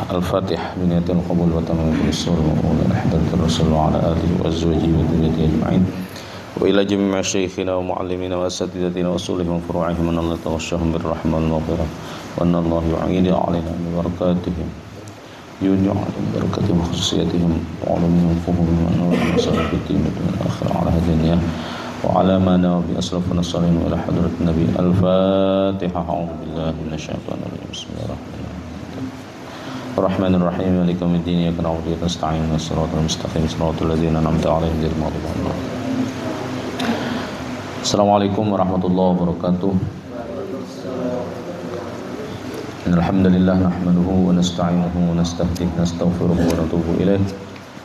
الفاتحة بنية القبول وتمام السر وحدة الرسول وعلى آله وأزواجه وذريته أجمعين وإلى جميع شيخنا ومعلمنا وأساتذتنا وأصولهم وفروعهم أن الله تغشهم بالرحمة والمغفرة وأن الله يعيد علينا ببركاتهم يرجع بركتهم وخصوصيتهم وعلومهم وفهمهم ونورهم وصالح في الدين والآخرة على هدينا وعلى ما نوى بأسلافنا الصالحين وإلى حضرة النبي. الفاتحة. أعوذ بالله من الشيطان الرجيم. بسم الله الرحمن الرحيم. مالك يوم الدين إياك نعبد وإياك نستعين اهدنا الصراط المستقيم صراط الذين أنعمت عليهم غير المغضوب عليهم. Assalamualaikum warahmatullahi wabarakatuh. Alhamdulillah nahmaduhu wa nasta'inuhu wa nasta'hdihi wa nastaghfiruhu wa natubu ilaih.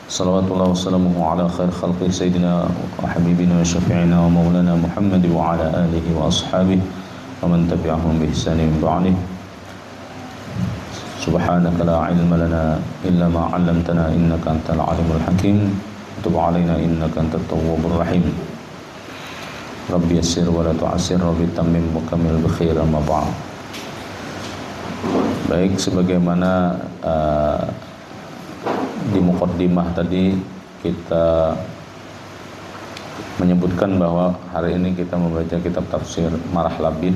Salawatullah wa salamuhu ala khair khalqih sayyidina wa habibina wa syafi'ina wa maulana Muhammad wa ala alihi wa ashabihi wa man tabi'ahum bi ihsanin ba'dih. Subhanaka la ilma lana illa ma 'allamtana innaka antal alimul hakim. Tub 'alaina innaka antat tawwabur rahim. Rabbi yassir wa la tu'assir, Rabbi tammim wa kamil bi khair, amma ba'd. Baik, sebagaimana di muqaddimah tadi kita menyebutkan bahwa hari ini kita membaca kitab tafsir Marah Labid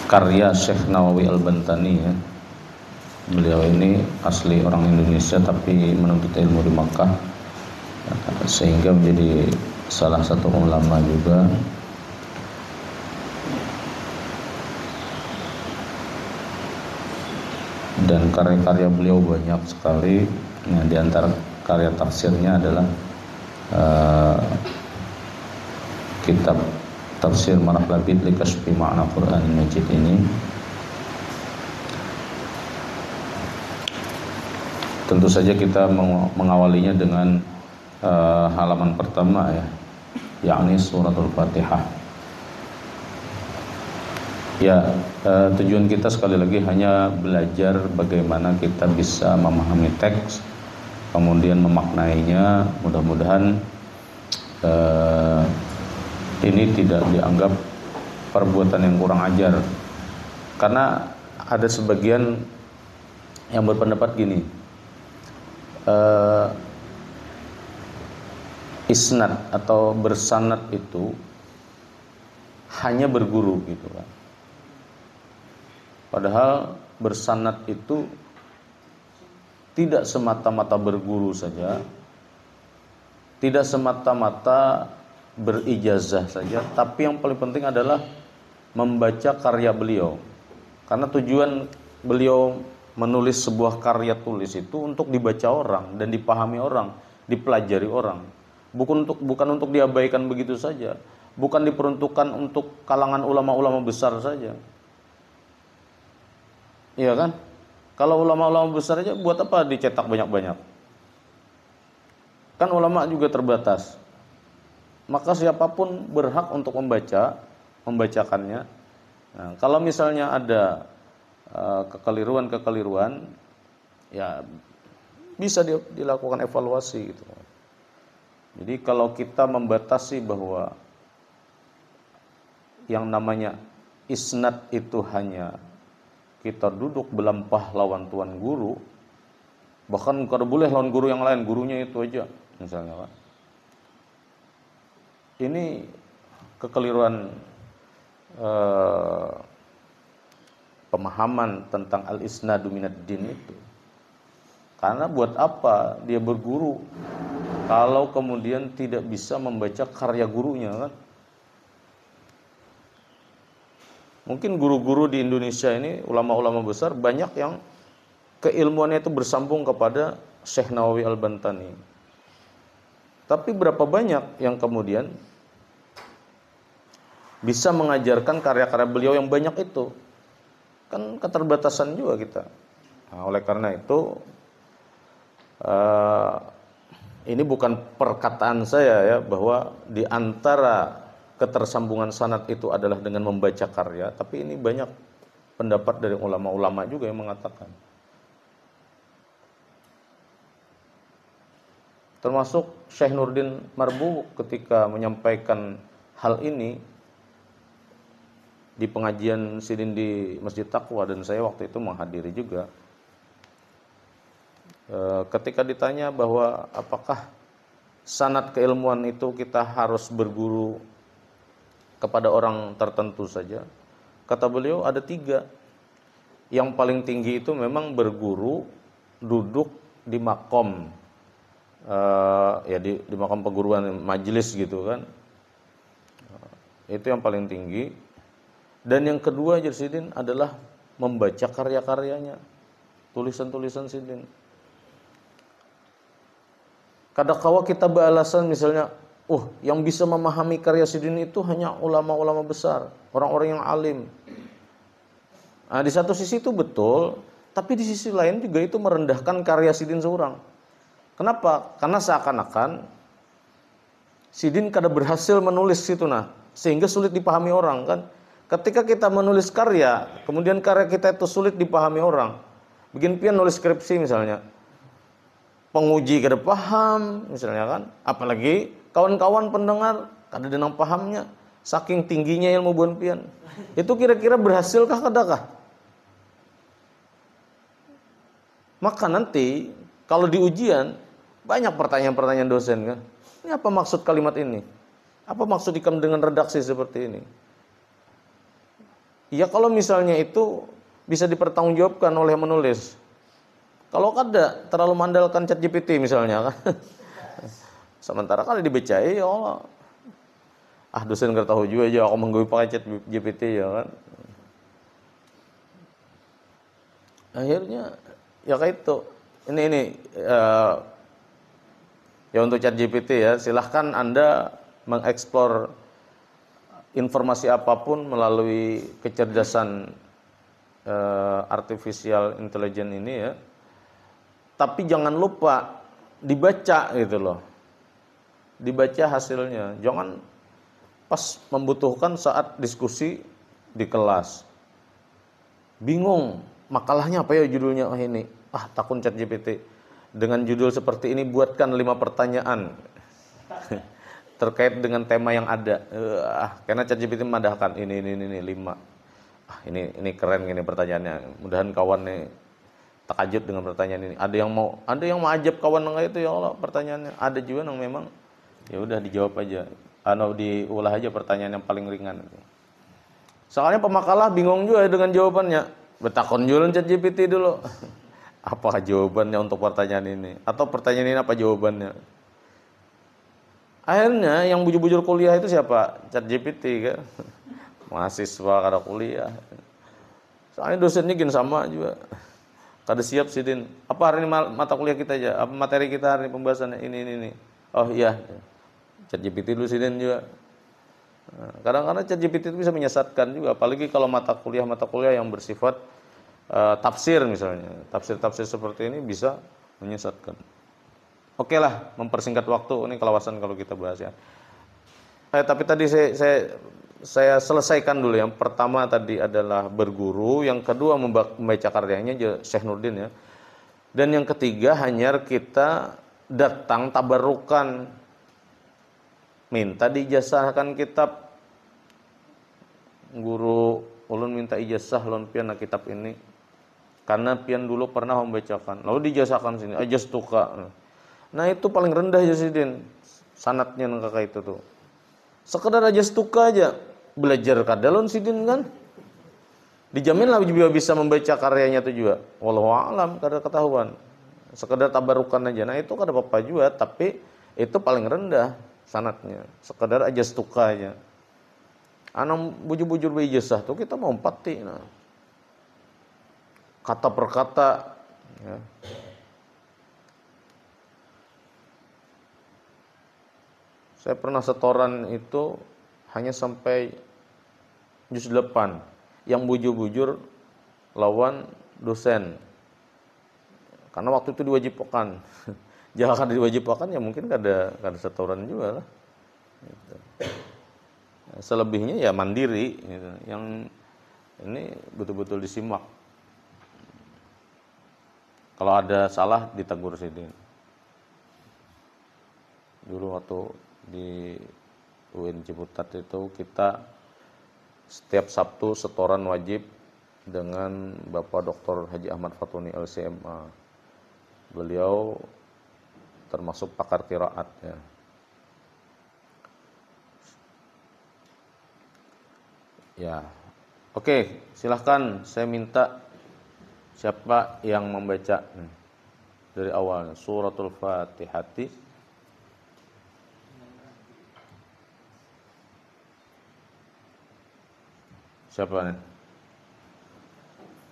karya Syekh Nawawi Al-Bantani ya. Beliau ini asli orang Indonesia tapi menuntut ilmu di Makkah, sehingga menjadi salah satu ulama juga. Dan karya-karya beliau banyak sekali. Nah, di antara karya tafsirnya adalah kitab tafsir Marah Labid li Kashfi Ma'na Qur'an Majid ini. Tentu saja kita mengawalinya dengan halaman pertama ya, yakni suratul Fatihah. Ya, tujuan kita sekali lagi hanya belajar bagaimana kita bisa memahami teks, kemudian memaknainya. Mudah-mudahan ini tidak dianggap perbuatan yang kurang ajar, karena ada sebagian yang berpendapat gini, isnad atau bersanad itu hanya berguru gitu kan. Padahal bersanad itu tidak semata-mata berguru saja, tidak semata-mata berijazah saja, tapi yang paling penting adalah membaca karya beliau. Karena tujuan beliau menulis sebuah karya tulis itu untuk dibaca orang dan dipahami orang, dipelajari orang. Bukan untuk diabaikan begitu saja, bukan diperuntukkan untuk kalangan ulama-ulama besar saja. Iya kan? Kalau ulama-ulama besar aja buat apa dicetak banyak-banyak? Kan ulama juga terbatas. Maka siapapun berhak untuk membacakannya. Nah, kalau misalnya ada kekeliruan, ya bisa dilakukan evaluasi gitu. Jadi kalau kita membatasi bahwa yang namanya isnad itu hanya kita duduk belampah lawan tuan guru, bahkan kalau boleh lawan guru yang lain, gurunya itu aja misalnya kan. Ini kekeliruan pemahaman tentang al-isnadu minad din itu. Karena buat apa dia berguru kalau kemudian tidak bisa membaca karya gurunya kan? Mungkin guru-guru di Indonesia ini, ulama-ulama besar, banyak yang keilmuannya itu bersambung kepada Syekh Nawawi Al-Bantani. Tapi berapa banyak yang kemudian bisa mengajarkan karya-karya beliau yang banyak itu? Kan keterbatasan juga kita. Nah, oleh karena itu ini bukan perkataan saya ya, bahwa di antara ketersambungan sanad itu adalah dengan membaca karya, tapi ini banyak pendapat dari ulama-ulama juga yang mengatakan. Termasuk Syekh Nurdin Marbu ketika menyampaikan hal ini di pengajian Sidin di Masjid Taqwa, dan saya waktu itu menghadiri juga. Ketika ditanya bahwa apakah sanad keilmuan itu kita harus berguru kepada orang tertentu saja, kata beliau ada 3. Yang paling tinggi itu memang berguru duduk di makom, ya di makom perguruan, majelis gitu kan. Itu yang paling tinggi. Dan yang kedua Sidin adalah membaca karya-karyanya, tulisan-tulisan Sidin. Kadang-kala kita beralasan misalnya, yang bisa memahami karya Sidin itu hanya ulama-ulama besar, orang-orang yang alim. Nah, di satu sisi itu betul, tapi di sisi lain juga itu merendahkan karya Sidin seorang. Kenapa? Karena seakan-akan Sidin kada berhasil menulis situ sehingga sulit dipahami orang kan. Ketika kita menulis karya, kemudian karya kita itu sulit dipahami orang. Bikin pian nulis skripsi misalnya, penguji kada paham misalnya kan, apalagi kawan-kawan pendengar kada denang pahamnya, saking tingginya ilmu buan pian. Itu kira-kira berhasilkah kadakah? Maka nanti kalau di ujian banyak pertanyaan-pertanyaan dosen kan. Ini apa maksud kalimat ini? Apa maksud ikam dengan redaksi seperti ini? Ya kalau misalnya itu bisa dipertanggungjawabkan oleh menulis. Kalau kada terlalu mengandalkan ChatGPT misalnya kan. Sementara kalau dibacai ya Allah. Dosen enggak tahu juga ya aku menggawe pakai ChatGPT ya kan. Akhirnya ya kayak itu. Ini ya untuk ChatGPT ya, silahkan Anda mengeksplor informasi apapun melalui kecerdasan artificial intelligence ini ya. Tapi jangan lupa dibaca gitu loh. Dibaca hasilnya. Jangan pas membutuhkan saat diskusi di kelas. Bingung, makalahnya apa ya judulnya? Ini. Takun ChatGPT. Dengan judul seperti ini buatkan 5 pertanyaan terkait dengan tema yang ada. Karena ChatGPT memadahkan ini 5. Ini keren gini pertanyaannya. Mudahan kawan nih takajub dengan pertanyaan ini. Ada yang mau ajab kawan enggak itu ya Allah pertanyaannya. Ada juga yang memang ya udah dijawab aja. Diulah aja pertanyaan yang paling ringan. Soalnya pemakalah bingung juga dengan jawabannya. Betakon jualan ChatGPT dulu. Apa jawabannya untuk pertanyaan ini? Atau pertanyaan ini apa jawabannya? Akhirnya yang bujur-bujur kuliah itu siapa? ChatGPT kan. Mahasiswa kada kuliah. Soalnya dosennya gini sama juga. Kada siap Sidin. Apa hari ini mata kuliah kita aja? Apa materi kita hari ini pembahasannya? Ini. Oh iya. ChatGPT dulu Sidin juga. Kadang-kadang ChatGPT itu bisa menyesatkan juga, apalagi kalau mata kuliah yang bersifat tafsir misalnya. Tafsir seperti ini bisa menyesatkan. Oke lah, mempersingkat waktu ini kelawasan kalau kita bahas ya. Tapi tadi saya selesaikan dulu. Yang pertama tadi adalah berguru, yang kedua membaca karyanya Syekh Nurdin ya. Dan yang ketiga hanya kita datang tabarukan, minta diijazahkan kitab. Guru ulun minta ijazah ulun pian kitab ini karena pian dulu pernah membacakan, lalu dijazahkan sini ajastuka. Nah itu paling rendah ya Sidin sanatnya kakak itu tuh, sekedar ajastuka aja belajar kadalon Sidin kan, dijamin lah juga bisa membaca karyanya itu juga. Wallahu alam kada ketahuan, sekedar tabarukan aja. Nah itu kada apa-apa juga, tapi itu paling rendah sanatnya, sekedar ajastuka aja. Anam bujur-bujur beijazah tuh kita mau empati kata per kata ya. Saya pernah setoran itu hanya sampai juz 8 yang bujur-bujur lawan dosen. Karena waktu itu diwajibkan. Jangan diwajibkan ya mungkin kada setoran juga lah. Gitu. Selebihnya ya mandiri gitu. Yang ini betul-betul disimak. Kalau ada salah ditegur Sidin. Dulu waktu di UIN Ciputat itu kita setiap Sabtu setoran wajib dengan Bapak Dr. Haji Ahmad Fatuni LCMA. Beliau termasuk pakar qiraat ya. Ya. Oke, silahkan saya minta siapa yang membaca dari awal suratul Fatihati. Siapa nih?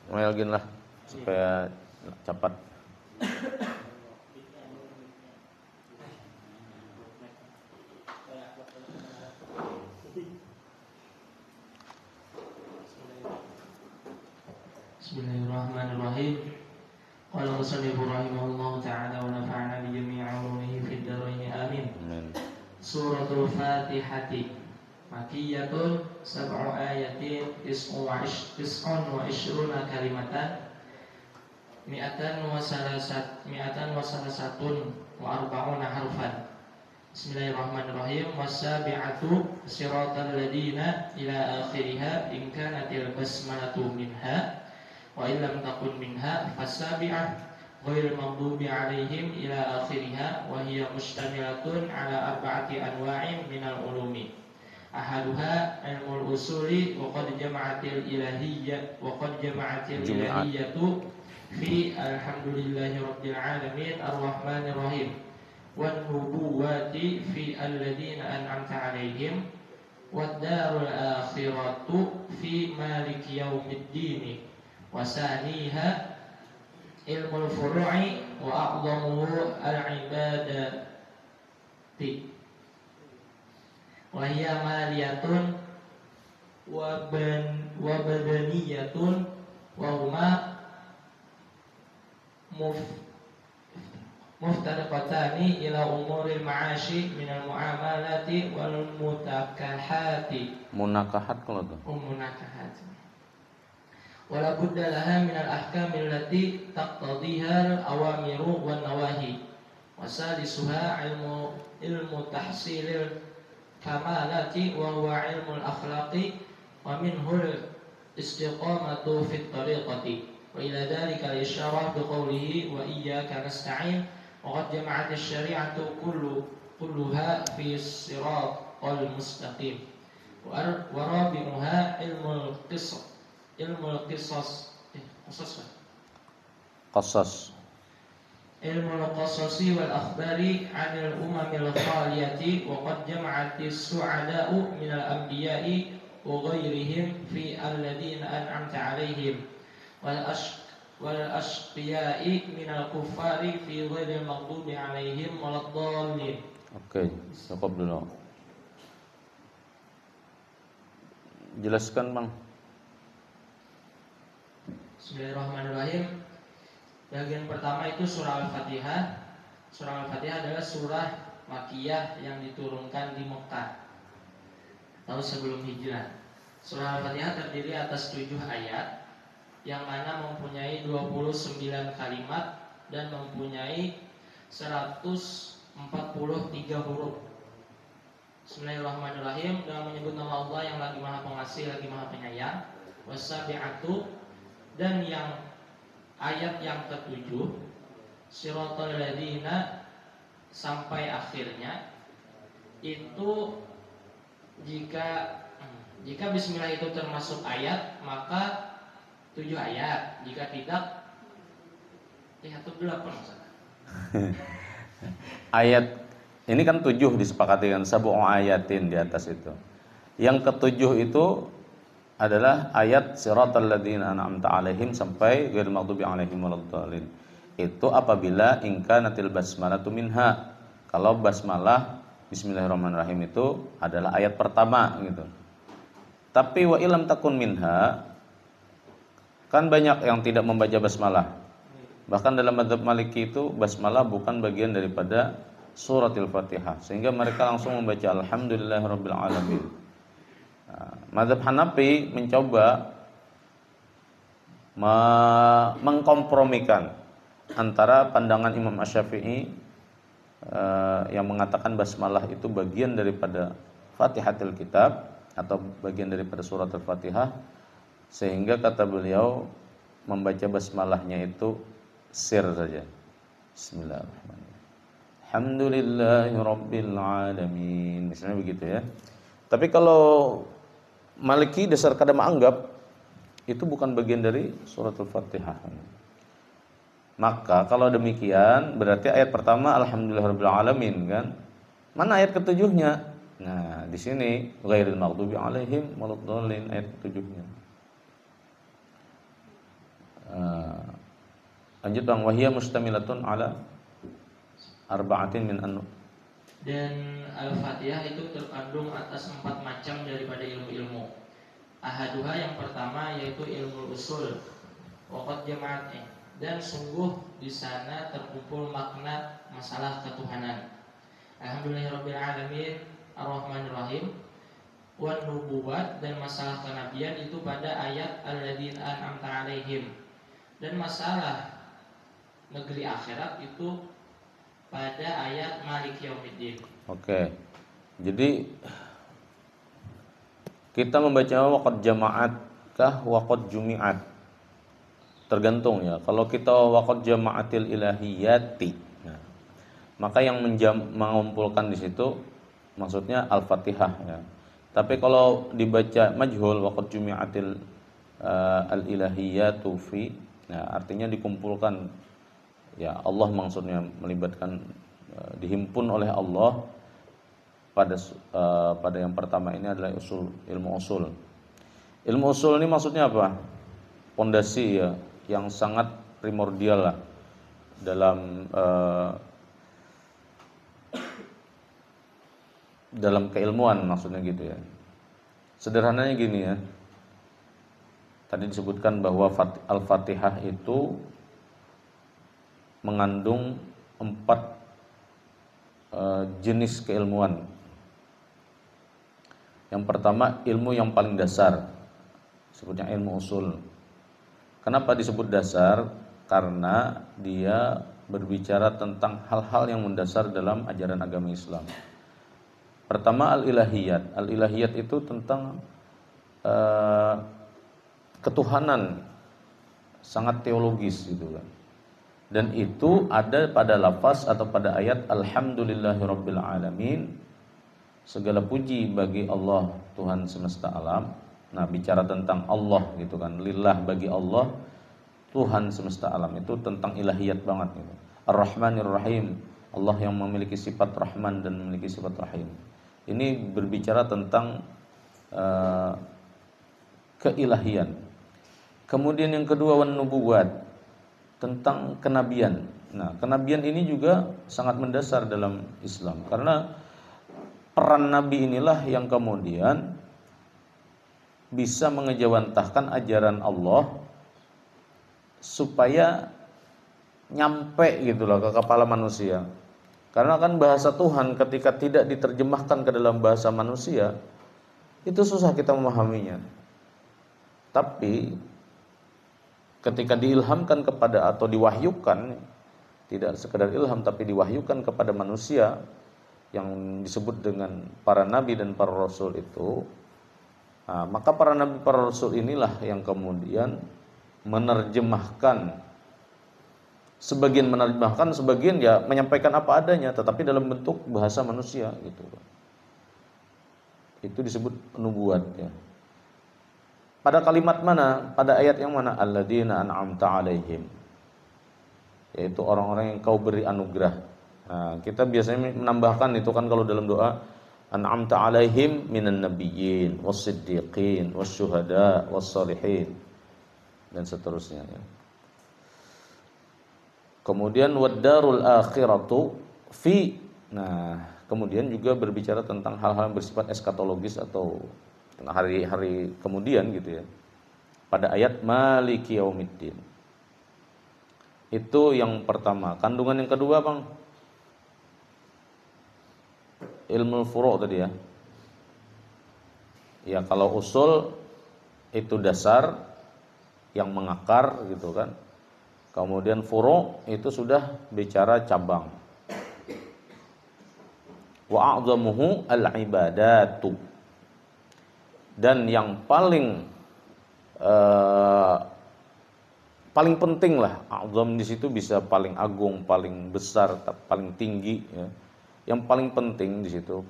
Melgin lah supaya cepat. Bismillahirrahmanirrahim. Qala musannifur rahimahullahu ta'ala wa nafa'ana bi jami'i 'ulumihi fid dharain amin. Amin. Suratul Fatihati Makkiyatun sab'u ayatin tis'un wa ishruna kalimatan mi'atan wa salasatun wa arba'una harfan. Bismillahirrahmanirrahim. Wasabi'atu siratal ladina ila akhiriha in kanatil basmalatu minha wa illam takun minha fasabi'ah ghairil maghdubi 'alaihim ila akhiriha wa hiya mustamilatun ala arba'ati anwa'in minal ulumi. Ahaduha ilmul usuli wa qad jama'atil ilahiyyatu fi alhamdulillahi rabbil alamin arrahmanir rahim wan nubuwati fi alladhina an'amta 'alaihim wad darul akhiratu fi maliki yaumiddin wasaniha ilmul furu'i wa a'dhamuhu al-ibadati wa hiya maliyatun wa badaniyatun wa huma muftariqatani ila umuril ma'ashi minal mu'amalati wal mutakahati. Munakahat kalau tuh. Munakahat. Wala budda laha minal ahkamil lati taqtadhiha al-awamiru wan nawahi. Wasalisuha ilmu tahsilil kamalati wa huwa ilmul akhlaqi wa minhul istiqamatu fit tariqati. Wa ila dhalika al-isyarah biqawlihi wa iyyaka nasta'in wa qad jama'at asy-syari'atu kulluha fi siratal mustaqim. Wa rabi'uha ilmul qisas ilmul qasasi wal akhbari 'anil umamil khaliyati wa qad jama'atis su'ada'u minal anbiya'i wa ghairihim fi alladhina an'amta 'alaihim wal ashqiya'i minal kuffari fi ghairil maghdubi 'alaihim waladdallin. Oke, cukup dulu. Jelaskan, Bang. Bismillahirrahmanirrahim. Bagian pertama itu surah Al-Fatihah. Surah Al-Fatihah adalah surah Makkiyah yang diturunkan di Mekah atau sebelum hijrah. Surah Al-Fatihah terdiri atas 7 ayat yang mana mempunyai 29 kalimat dan mempunyai 143 huruf. Bismillahirrahmanirrahim. Dengan menyebut nama Allah yang lagi Maha Pengasih, lagi Maha Penyayang. Wasabi'atu, dan yang ayat yang ke-7 siratal ladzina sampai akhirnya itu jika bismillah itu termasuk ayat maka 7 ayat, jika tidak itu 8 maksudnya. Ayat ini kan 7 disepakati kan sab'u ayatin di atas itu. Yang ke-7 itu adalah ayat siratal ladzina an'amta 'alaihim sampai ghairil maghdubi 'alaihim waladdallin. Itu apabila ingkanatil basmalatu minha. Kalau basmalah bismillahirrahmanirrahim itu adalah ayat pertama gitu. Tapi wa ilam takun minha, kan banyak yang tidak membaca basmalah. Bahkan dalam madzhab Maliki itu basmalah bukan bagian daripada suratul Fatihah, sehingga mereka langsung membaca alhamdulillahirabbil alamin. Madzhab Hanafi mencoba mengkompromikan antara pandangan Imam Asy-Syafi'i yang mengatakan basmalah itu bagian daripada Fatihatul Kitab atau bagian daripada surat Al-Fatihah, sehingga kata beliau membaca basmalahnya itu sir saja. Bismillahirrahmanirrahim. Alhamdulillahirabbil alamin. Misalnya begitu ya. Tapi kalau Maliki dasar kadang anggap itu bukan bagian dari surat Al-Fatihah. Maka kalau demikian berarti ayat pertama alhamdulillahirabbil alamin kan? Mana ayat ketujuhnya? Nah, di sini ghairil maghdubi alaihim waladdallin ayat ketujuhnya. Lanjut Bang, wahiyya mustamilatun ala arba'atin min an. Dan Al-Fatihah itu terkandung atas 4 macam daripada ilmu-ilmu. Ahaduha yang pertama yaitu ilmu usul. Waqad jama'at, dan sungguh di sana terkumpul makna masalah ketuhanan. Alhamdulillahirabbil alamin, Ar-Rahmanir-Rahim, wan nubuwat, dan masalah kenabian itu pada ayat alladzina an'amta alaihim. Dan masalah negeri akhirat itu pada ayat Malik Yaumiddin. Oke. Jadi kita membaca waqad jama'at kah waqad jumi'at? Tergantung ya. Kalau kita waqad jama'atil ilahiyati, nah, maka yang mengumpulkan di situ maksudnya Al-Fatihah ya. Tapi kalau dibaca majhul waqad jumi'atil al-ilahiyatu fi, nah, artinya dikumpulkan ya, Allah maksudnya melibatkan, dihimpun oleh Allah pada yang pertama ini adalah ilmu usul. Ilmu usul ini maksudnya apa? Pondasi ya, yang sangat primordial lah dalam keilmuan maksudnya gitu ya. Sederhananya gini ya. Tadi disebutkan bahwa Al-Fatihah itu mengandung 4 jenis keilmuan. Yang pertama ilmu yang paling dasar, sebutnya ilmu usul. Kenapa disebut dasar? Karena dia berbicara tentang hal-hal yang mendasar dalam ajaran agama Islam. Pertama al-ilahiyat. Al-ilahiyat itu tentang ketuhanan, sangat teologis gitu kan. Dan itu ada pada lafaz atau pada ayat alhamdulillahirabbil alamin. Segala puji bagi Allah Tuhan semesta alam. Nah, bicara tentang Allah gitu kan. Lillah bagi Allah Tuhan semesta alam, itu tentang ilahiyat banget gitu. Ar-Rahmanir Rahim. Allah yang memiliki sifat Rahman dan memiliki sifat Rahim. Ini berbicara tentang keilahian. Kemudian yang kedua wan nubuwat, tentang kenabian. Nah, kenabian ini juga sangat mendasar dalam Islam karena peran nabi inilah yang kemudian bisa mengejawantahkan ajaran Allah supaya nyampe gitu loh ke kepala manusia. Karena kan bahasa Tuhan ketika tidak diterjemahkan ke dalam bahasa manusia, itu susah kita memahaminya. Tapi ketika diilhamkan kepada atau diwahyukan, tidak sekedar ilham tapi diwahyukan kepada manusia yang disebut dengan para nabi dan para rasul itu, nah, maka para nabi para rasul inilah yang kemudian menerjemahkan, sebagian ya menyampaikan apa adanya tetapi dalam bentuk bahasa manusia gitu. Itu disebut nubuat ya. Pada kalimat mana? Pada ayat yang mana? Alladzina an'amta alaihim, yaitu orang-orang yang kau beri anugerah. Nah, kita biasanya menambahkan itu kan kalau dalam doa, an'amta alaihim minan nabiyyin was-siddiqin wasyuhada was-shalihin dan seterusnya ya. Kemudian wad-darul akhiratu fi. Nah, kemudian juga berbicara tentang hal-hal yang bersifat eskatologis atau hari-hari kemudian gitu ya. Pada ayat Maliki Yaumiddin. Itu yang pertama. Kandungan yang kedua, Bang, ilmu furu' tadi ya. Ya, kalau usul itu dasar yang mengakar gitu kan. Kemudian furu' itu sudah bicara cabang. Wa a'zamuhu al-ibadatu. Dan yang paling penting lah, a'zam di situ bisa paling agung, paling besar, paling tinggi ya. Yang paling penting di situ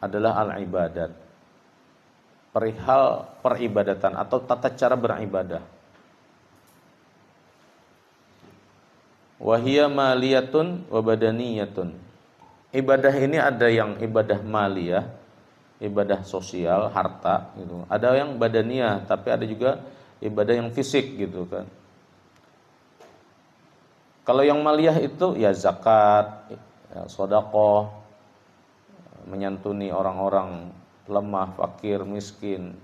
adalah al-ibadat. Perihal peribadatan atau tata cara beribadah. Wa hiya maliyatun wa badaniyatun. Ibadah ini ada yang ibadah maliyah, ibadah sosial, harta gitu. Ada yang badaniyah, tapi ada juga ibadah yang fisik gitu kan. Kalau yang maliyah itu ya zakat, ya sedekah, menyantuni orang-orang lemah, fakir, miskin,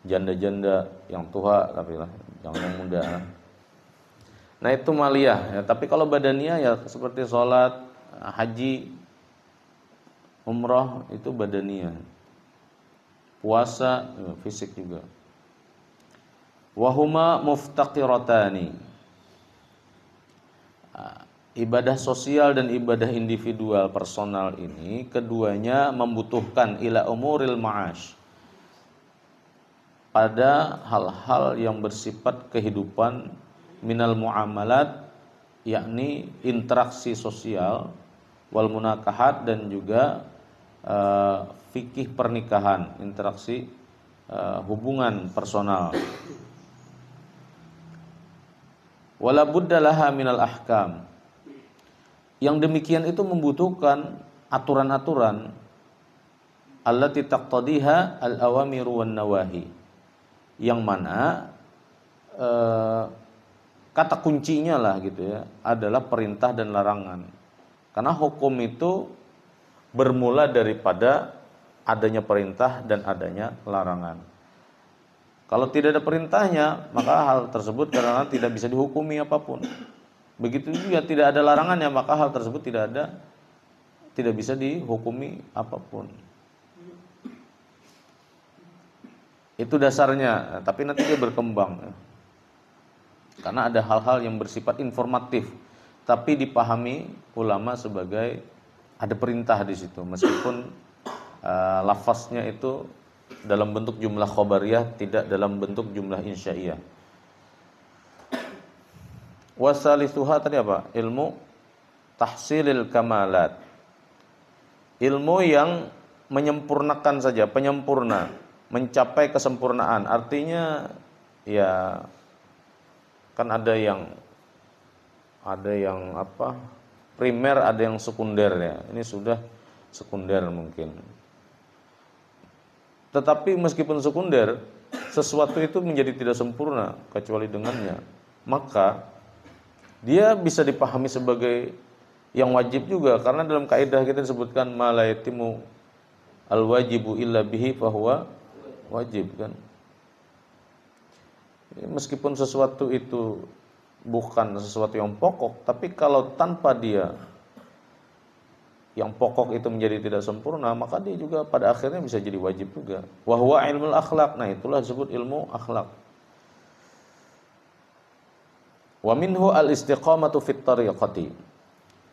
janda-janda yang tua tapi lah, jangan yang muda. Nah itu maliyah ya. Tapi kalau badaniyah ya seperti sholat, haji, umrah itu badaniyah. Puasa ya, fisik juga. Wahuma muftaqiratani. Ibadah sosial dan ibadah individual personal ini keduanya membutuhkan ila umuril ma'ash, pada hal-hal yang bersifat kehidupan, minal muamalat, yakni interaksi sosial, wal munakahat, dan juga fikih pernikahan, interaksi hubungan personal. Wala budda laha minal ahkam. Yang demikian itu membutuhkan aturan-aturan allati taqtadiha al-awamiru wan nawahi, yang mana kata kuncinya lah gitu ya adalah perintah dan larangan. Karena hukum itu bermula daripada adanya perintah dan adanya larangan. Kalau tidak ada perintahnya, maka hal tersebut karena tidak bisa dihukumi apapun. Begitu juga tidak ada larangannya, maka hal tersebut tidak bisa dihukumi apapun. Itu dasarnya, tapi nanti dia berkembang. Karena ada hal-hal yang bersifat informatif, tapi dipahami ulama sebagai ada perintah di situ, meskipun lafaznya itu dalam bentuk jumlah khobariyah, tidak dalam bentuk jumlah insya'iyah. Wasalisuha tadi apa? Ilmu tahsilil kamalat. Ilmu yang menyempurnakan saja, penyempurna, mencapai kesempurnaan. Artinya ya kan ada yang apa? Primer, ada yang sekunder ya. Ini sudah sekunder mungkin. Tetapi meskipun sekunder, sesuatu itu menjadi tidak sempurna kecuali dengannya. Maka dia bisa dipahami sebagai yang wajib juga, karena dalam kaidah kita disebutkan ma la yatimu al-wajibu illa bihi fahuwa wajib kan. Meskipun sesuatu itu bukan sesuatu yang pokok, tapi kalau tanpa dia yang pokok itu menjadi tidak sempurna, maka dia juga pada akhirnya bisa jadi wajib juga. Wa huwa ilmul akhlaq. Nah, itulah disebut ilmu akhlak. Wa minhu al-istiqamatu fit tariqati.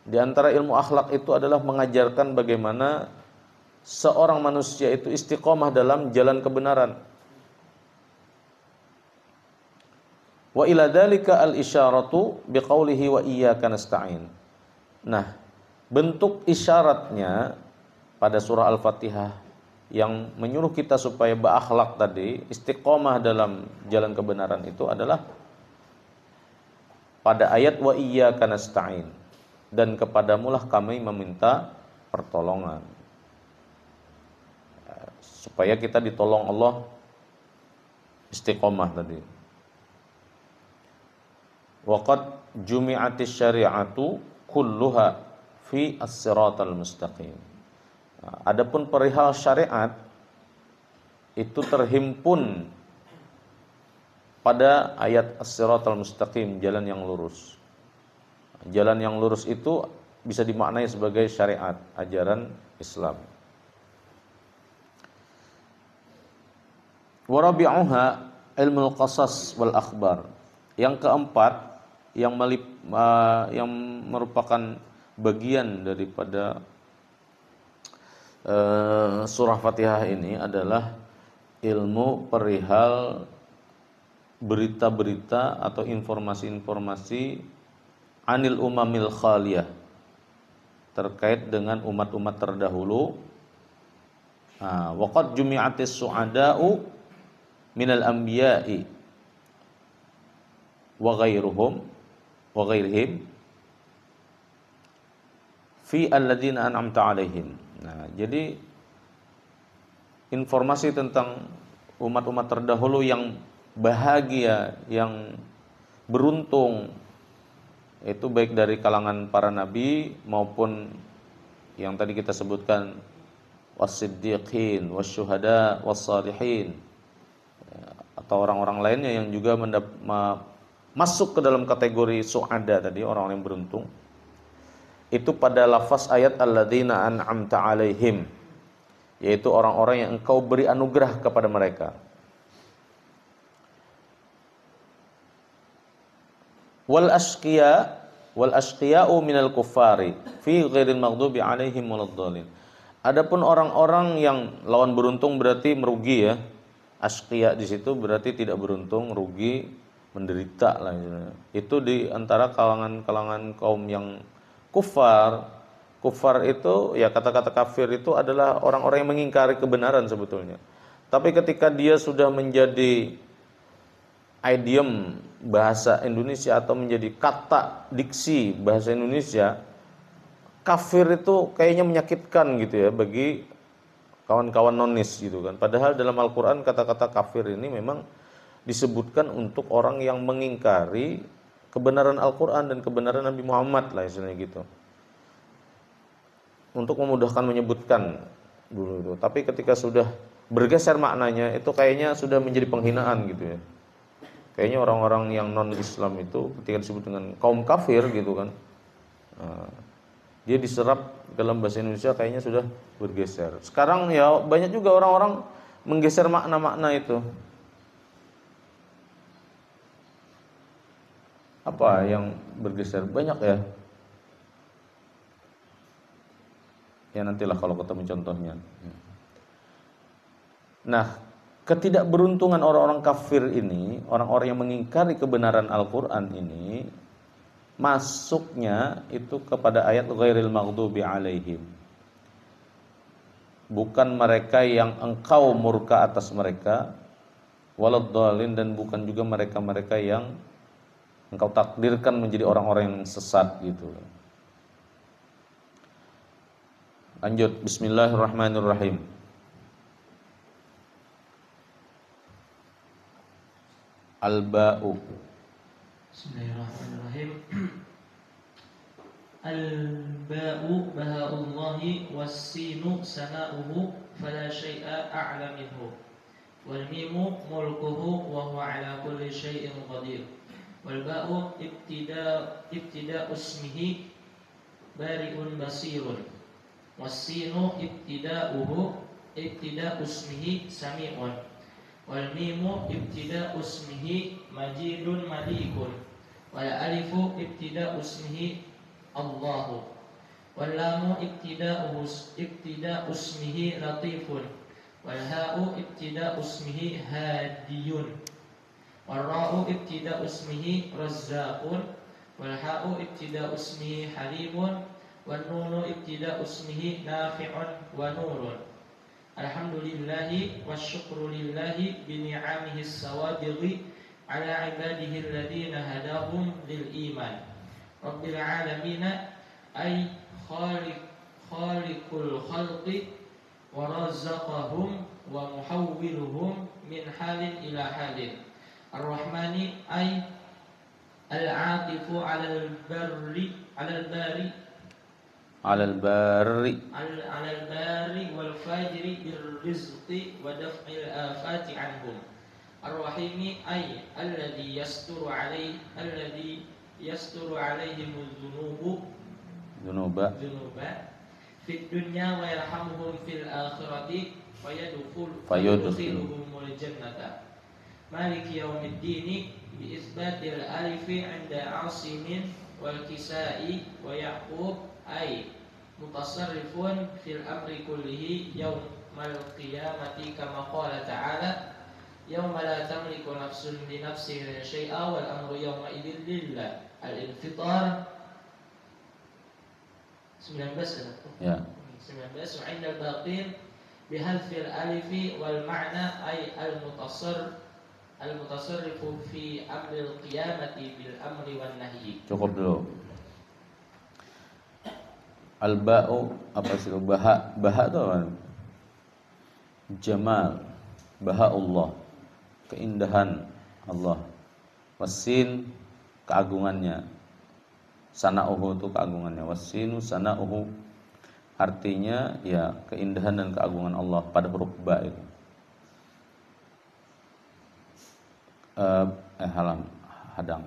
Di antara ilmu akhlak itu adalah mengajarkan bagaimana seorang manusia itu istiqamah dalam jalan kebenaran. Wa ila dzalika al-isyaratu biqaulihi wa iyyaka nasta'in. Nah, bentuk isyaratnya pada surah Al-Fatihah yang menyuruh kita supaya berakhlak tadi, istiqamah dalam jalan kebenaran itu adalah pada ayat wa iyyaka nasta'in, dan kepadamulah kami meminta pertolongan. Supaya kita ditolong Allah istiqamah tadi. Wa qad jumi'atis syari'atu kulluha fi as-siratal mustaqim. Adapun perihal syariat itu terhimpun pada ayat as-siratal mustaqim, jalan yang lurus. Jalan yang lurus itu bisa dimaknai sebagai syariat, ajaran Islam. Wa rabi'uha ilmul qasas wal akhbar. Yang keempat yang merupakan bagian daripada surah Fatihah ini adalah ilmu perihal berita-berita atau informasi-informasi anil umamil khaliyah, terkait dengan umat-umat terdahulu. Waqad jumi'atis su'ada'u minal anbiya'i wa ghairihim fi alladziina an'amta 'alaihim. Nah, jadi informasi tentang umat-umat terdahulu yang bahagia, yang beruntung, itu baik dari kalangan para nabi maupun yang tadi kita sebutkan was-siddiqin, wasyuhada, was-salihin, atau orang-orang lainnya yang juga masuk ke dalam kategori su'ada tadi, orang-orang yang beruntung. Itu pada lafaz ayat alladzina an'amta 'alaihim, yaitu orang-orang yang engkau beri anugerah kepada mereka. Wal ashqiya'u minal kuffari fi ghairil maghdubi 'alaihim waladdallin. Adapun orang-orang yang lawan beruntung berarti merugi ya. Ashqiya di situ berarti tidak beruntung, rugi, menderita lah. Itu di antara kalangan kaum yang kufar. Kufar itu ya, kata-kata kafir itu adalah orang-orang yang mengingkari kebenaran sebetulnya. Tapi ketika dia sudah menjadi idiom bahasa Indonesia atau menjadi kata diksi bahasa Indonesia, kafir itu kayaknya menyakitkan gitu ya bagi kawan-kawan nonis gitu kan. Padahal dalam Al-Qur'an kata-kata kafir ini memang disebutkan untuk orang yang mengingkari kebenaran Al-Qur'an dan kebenaran Nabi Muhammad lah istilahnya gitu. Untuk memudahkan menyebutkan dulu itu. Tapi ketika sudah bergeser maknanya itu kayaknya sudah menjadi penghinaan gitu ya. Kayaknya orang-orang yang non-Islam itu ketika disebut dengan kaum kafir gitu kan, dia diserap dalam bahasa Indonesia kayaknya sudah bergeser. Sekarang ya banyak juga orang-orang menggeser makna-makna itu. Apa yang bergeser? Banyak ya. Ya nantilah kalau ketemu contohnya. Nah, ketidakberuntungan orang-orang kafir ini, orang-orang yang mengingkari kebenaran Al-Qur'an ini, masuknya itu kepada ayat ghairil maghdubi 'alaihim. Bukan mereka yang engkau murka atas mereka, waladdallin, dan bukan juga mereka-mereka yang engkau takdirkan menjadi orang-orang yang sesat gitu. Lanjut, bismillahirrahmanirrahim. Al-ba'u. Bismillahirrahmanirrahim. Al-ba'u baha'ullahi was-sinu sana'uhu fala syai'a a'la minhu. Wal mimu mulkuhu wa huwa 'ala kulli syai'in qadir. Wal ba'u ibtida'u ismihi bari'un basirun. Was-sinu ibtida'u ismihi sami'un. Wal mimu ibtida'u ismihi majidun malikun. Wal alifu ibtida'u ismihi Allahu. Wal lamu ibtida'u ismihi latifun. Wal ha'u ibtida'u ismihi hadiyun. Wal ra'u ibtida'u ismihi razzaqun. Wal ha'u ibtida'u ismihi halimun. Wal nunu ibtida'u ismihi nafi'un wa nurun. Alhamdulillahi wasyukru lillahi bini'amihi as-sawabighi ala ibadihi alladhina hadahum lil iman. Rabbil alamin ay khaliqul khalqi wa razzaqahum wa muhawwiluhum min halin ila halin. Ar-Rahmani ay al-'atifu 'alal bari wal fajri bir rizqi wa daf'il afati anhum. Ar-Rahimi ay alladhi yasturu alaihim dhunuba fid dunya wa yarhamuhum fil akhirati wa yadkhuluhumul jannata. Maliki yaumiddin bi isbatil alifi 'inda Asimin wal Kisai wa Yaqub ay mutasarrifun fil amri kullihi yaumal qiyamati kama qala ta'ala yauma la tamliku nafsun li nafsin syai'a wal amru yauma idzin lillah. Al-Infitar 19 kan? Ya. 19 wa 'inda al-baqin bihadfil alifi wal ma'na ay al-mutasarrifu fi amril qiyamati bil amri wan nahyi. Cukup dulu. Al-ba'u apa sih? Baha itu apa? Jamal, baha Allah, keindahan Allah. Wasin, keagungannya. Sana'uhu itu keagungannya. Wasinu sana'uhu, artinya ya keindahan dan keagungan Allah pada huruf ba itu. Hadang.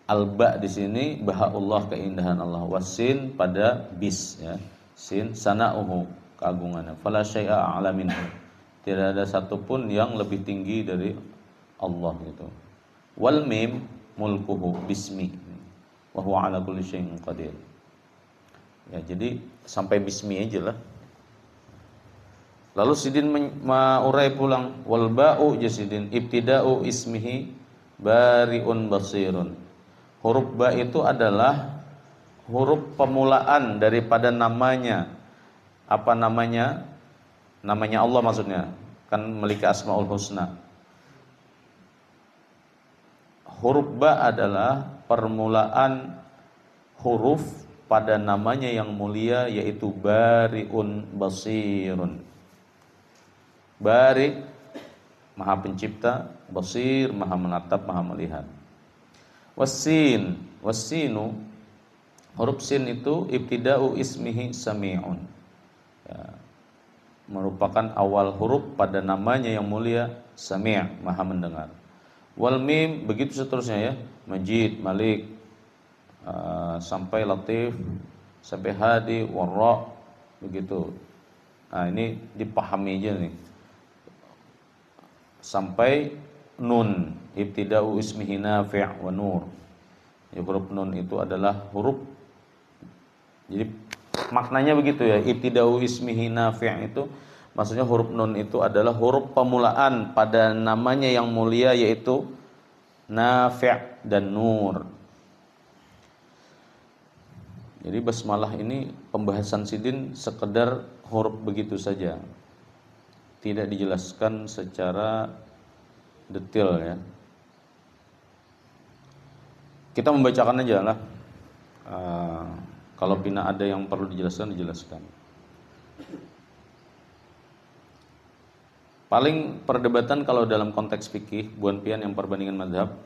Al-ba di sini bahaullah, keindahan Allah. Wasin pada bis ya. Sin sana'uhu, keagungannya. Fala syai'a a'la minhu. Tidak ada satupun yang lebih tinggi dari Allah gitu. Wal mim mulkuhu bismi wa huwa ala kulli syai'in qadir. Ya, jadi sampai bismi aja lah. Lalu Sidin urai pulang, wal ba'u jasidin ibtida'u ismihi bari'un basirun. Huruf ba itu adalah huruf pemulaan daripada namanya. Apa namanya? Namanya Allah maksudnya. Kan memiliki asmaul husna. Huruf ba adalah permulaan huruf pada namanya yang mulia, yaitu Bari'un Basirun. Bari, Maha Pencipta, Basir, Maha menatap, Maha melihat. Wasin, wasinu, huruf sin itu ibtida'u ismihi Sami'un. Ya, merupakan awal huruf pada namanya yang mulia, Sami', Maha mendengar. Wal mim, begitu seterusnya ya, Majid, Malik, sampai Latif, sampai Hadi, Warra, begitu. Nah, ini dipahami aja nih. Sampai Nun, ibtida'u ismihi Nafi' wa Nur. Ya, huruf Nun itu adalah huruf. Jadi maknanya begitu ya, ibtida'u ismihi Nafi' itu maksudnya huruf Nun itu adalah huruf pemulaan pada namanya yang mulia, yaitu Nafi' dan Nur. Jadi basmalah ini pembahasan Sidin sekedar huruf begitu saja, tidak dijelaskan secara detail ya. Kita membacakan aja lah. Kalau pina ada yang perlu dijelaskan, dijelaskan. Paling perdebatan kalau dalam konteks fikih, buan pian yang perbandingan mazhab,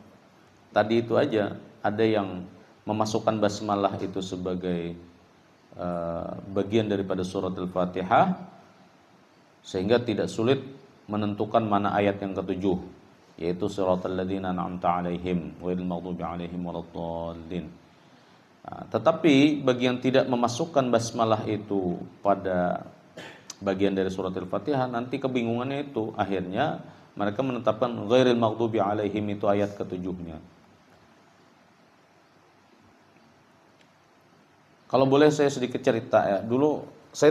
tadi itu aja. Ada yang memasukkan basmalah itu sebagai bagian daripada surat Al-Fatihah, sehingga tidak sulit menentukan mana ayat yang ketujuh, yaitu siratal ladzina an'amta 'alaihim ghairil maghdubi 'alaihim waladdallin. Tetapi bagi yang tidak memasukkan basmalah itu pada bagian dari surat Al-Fatihah, nanti kebingungannya itu akhirnya mereka menetapkan ghairil maghdubi 'alaihim itu ayat ketujuhnya. Kalau boleh saya sedikit cerita ya. Dulu saya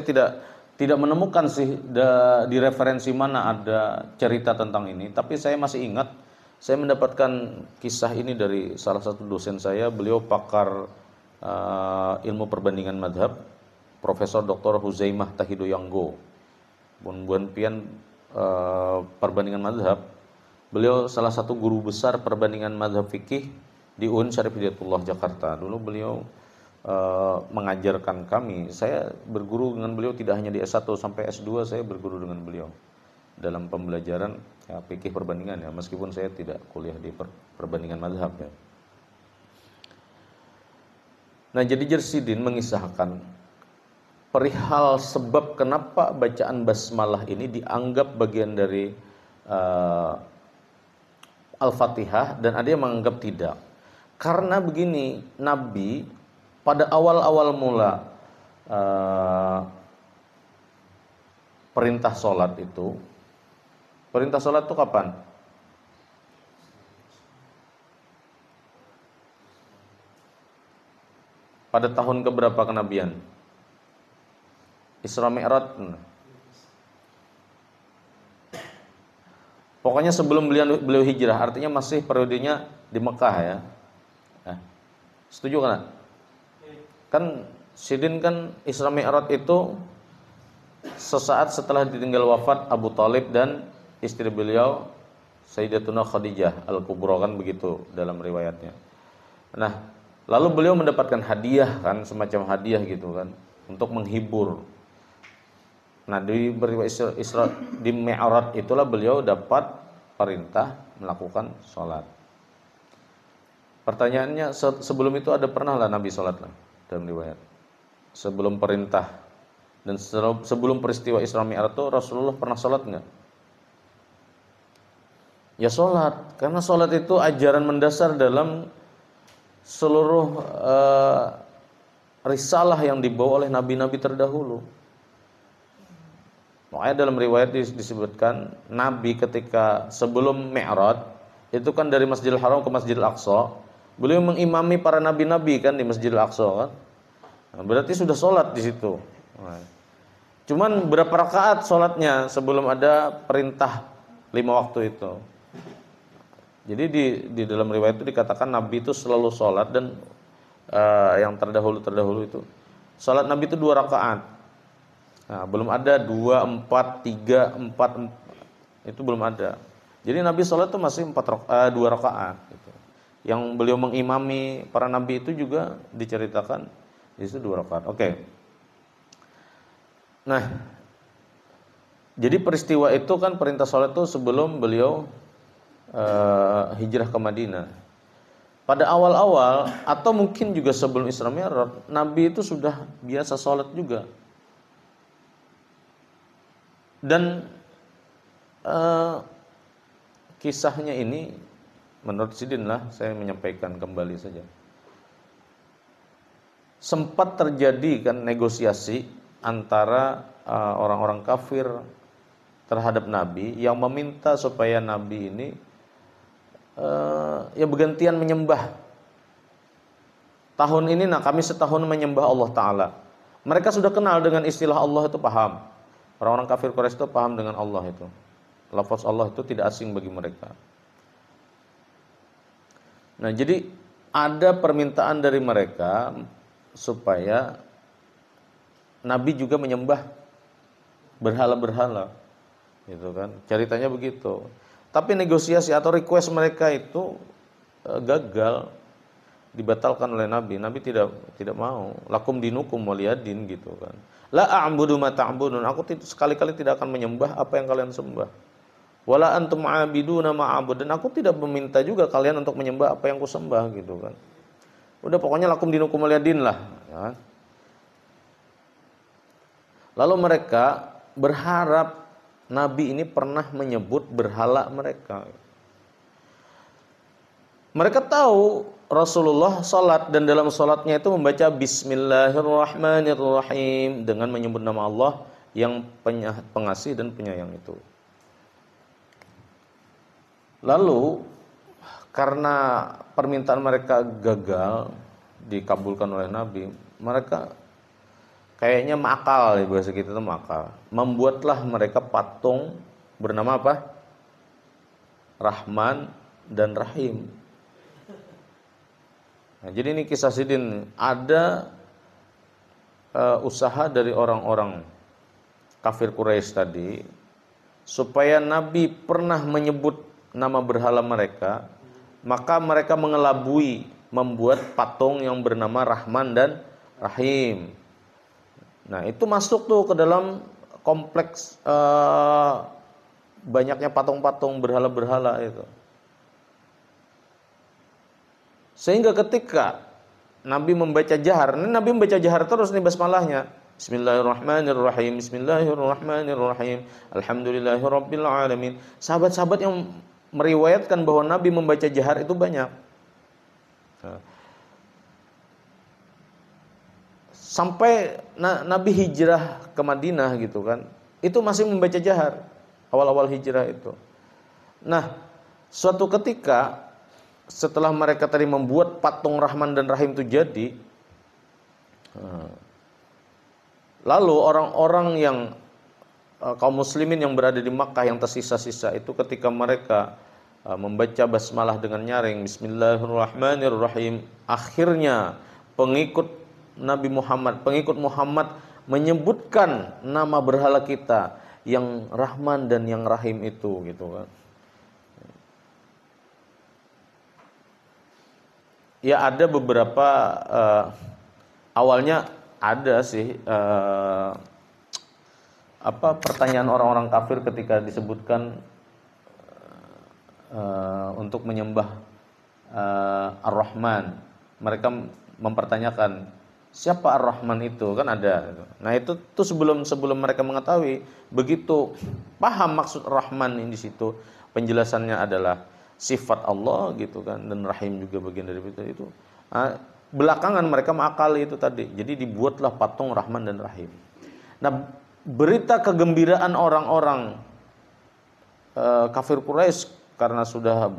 tidak menemukan sih di referensi mana ada cerita tentang ini, tapi saya masih ingat saya mendapatkan kisah ini dari salah satu dosen saya. Beliau pakar ilmu perbandingan madhab, Profesor Dr. Huzaimah Tahidoyanggo, buan pian perbandingan madhab. Beliau salah satu guru besar perbandingan madhab fikih di UIN Syarif Hidayatullah Jakarta. Dulu beliau mengajarkan kami. Saya berguru dengan beliau tidak hanya di S1 sampai S2, saya berguru dengan beliau dalam pembelajaran ya, fikih perbandingan ya, meskipun saya tidak kuliah di perbandingan mazhab ya. Nah, jadi Jersidin mengisahkan perihal sebab kenapa bacaan basmalah ini dianggap bagian dari Al-Fatihah, dan ada yang menganggap tidak. Karena begini, Nabi pada awal-awal mula perintah sholat itu kapan? Pada tahun keberapa kenabian? Isra Mi'raj. Pokoknya sebelum beliau hijrah, artinya masih periodenya di Mekah ya. Setuju kan? Kan Sidin kan Isra Mi'raj itu sesaat setelah ditinggal wafat Abu Thalib dan istri beliau Sayyidatuna Khadijah Al-Kubra, kan begitu dalam riwayatnya. Nah, lalu beliau mendapatkan hadiah kan, semacam hadiah gitu kan, untuk menghibur. Nah, di Isra di Mi'raj itulah beliau dapat perintah melakukan sholat. Pertanyaannya, sebelum itu ada pernah lah Nabi sholat lah dalam riwayat? Sebelum perintah dan sebelum peristiwa Isra Mi'raj itu Rasulullah pernah sholat nggak? Ya sholat, karena sholat itu ajaran mendasar dalam seluruh risalah yang dibawa oleh nabi-nabi terdahulu. Makanya dalam riwayat disebutkan Nabi ketika sebelum Mi'raj itu kan dari Masjidil Haram ke Masjidil Aqsa, beliau mengimami para nabi-nabi kan di Masjidil Aqsa kan. Nah, berarti sudah sholat di situ. Nah, cuman berapa rakaat sholatnya sebelum ada perintah 5 waktu itu. Jadi di dalam riwayat itu dikatakan Nabi itu selalu sholat, dan yang terdahulu itu sholat Nabi itu 2 rakaat. Nah, belum ada 2, 4, 3, 4, itu belum ada. Jadi Nabi sholat itu masih 2 rakaat gitu. Yang beliau mengimami para nabi itu juga diceritakan itu 2 rakaat. Oke. Nah, jadi peristiwa itu kan perintah sholat itu sebelum beliau hijrah ke Madinah. Pada awal-awal atau mungkin juga sebelum Isra Mi'raj, Nabi itu sudah biasa sholat juga. Dan kisahnya ini menurut Sidin lah, saya menyampaikan kembali saja. Sempat terjadi kan negosiasi antara orang-orang kafir terhadap Nabi yang meminta supaya Nabi ini ya bergantian menyembah. Tahun ini kami setahun menyembah Allah Ta'ala. Mereka sudah kenal dengan istilah Allah, itu paham. Orang-orang kafir Quraisy itu paham dengan Allah itu. Lafaz Allah itu tidak asing bagi mereka. Nah, jadi ada permintaan dari mereka supaya Nabi juga menyembah berhala-berhala. Gitu kan. Ceritanya begitu. Tapi negosiasi atau request mereka itu gagal, dibatalkan oleh Nabi. Nabi tidak mau. Lakum dinukum waliyadin gitu kan. La a'budu ma ta'budun. Aku sekali-kali tidak akan menyembah apa yang kalian sembah. Wala antum 'abiduna ma a'bud. Dan aku tidak meminta juga kalian untuk menyembah apa yang ku sembah gitu kan. Udah pokoknya lakum dinukum waliyadin lah, ya. Lalu mereka berharap Nabi ini pernah menyebut berhala mereka. Mereka tahu Rasulullah sholat, dan dalam sholatnya itu membaca Bismillahirrahmanirrahim dengan menyebut nama Allah yang pengasih dan penyayang itu. Lalu karena permintaan mereka gagal dikabulkan oleh Nabi, mereka kayaknya makal, ya bahasa kita itu makal. Membuatlah mereka patung bernama apa? Rahman dan Rahim. Nah, jadi ini kisah Sidin, ada usaha dari orang-orang kafir Quraisy tadi supaya Nabi pernah menyebut nama berhala mereka, maka mereka mengelabui membuat patung yang bernama Rahman dan Rahim. Nah, itu masuk tuh ke dalam kompleks banyaknya patung-patung berhala-berhala itu. Sehingga ketika Nabi membaca jahar, ini Nabi membaca jahar terus nih basmalahnya. Bismillahirrahmanirrahim, Bismillahirrahmanirrahim, Alhamdulillahirabbil alamin. Sahabat-sahabat yang meriwayatkan bahwa Nabi membaca jahar itu banyak. Sampai Nabi hijrah ke Madinah gitu kan, itu masih membaca jahar awal-awal hijrah itu. Nah, suatu ketika setelah mereka tadi membuat patung Rahman dan Rahim itu jadi, Lalu orang-orang yang kaum muslimin yang berada di Makkah yang tersisa-sisa itu ketika mereka membaca basmalah dengan nyaring Bismillahirrahmanirrahim, akhirnya pengikut Nabi Muhammad, pengikut Muhammad menyebutkan nama berhala kita yang Rahman dan yang Rahim itu, gitu kan. Ya ada beberapa awalnya ada sih pertanyaan orang-orang kafir ketika disebutkan untuk menyembah Ar-Rahman. Mereka mempertanyakan siapa Ar-Rahman itu, kan ada. Nah itu tuh sebelum mereka mengetahui, begitu paham maksud Rahman ini di situ, penjelasannya adalah sifat Allah gitu kan, dan Rahim juga bagian dari itu. Belakangan mereka mengakali itu tadi. Jadi dibuatlah patung Rahman dan Rahim. Nah, berita kegembiraan orang-orang kafir Quraisy karena sudah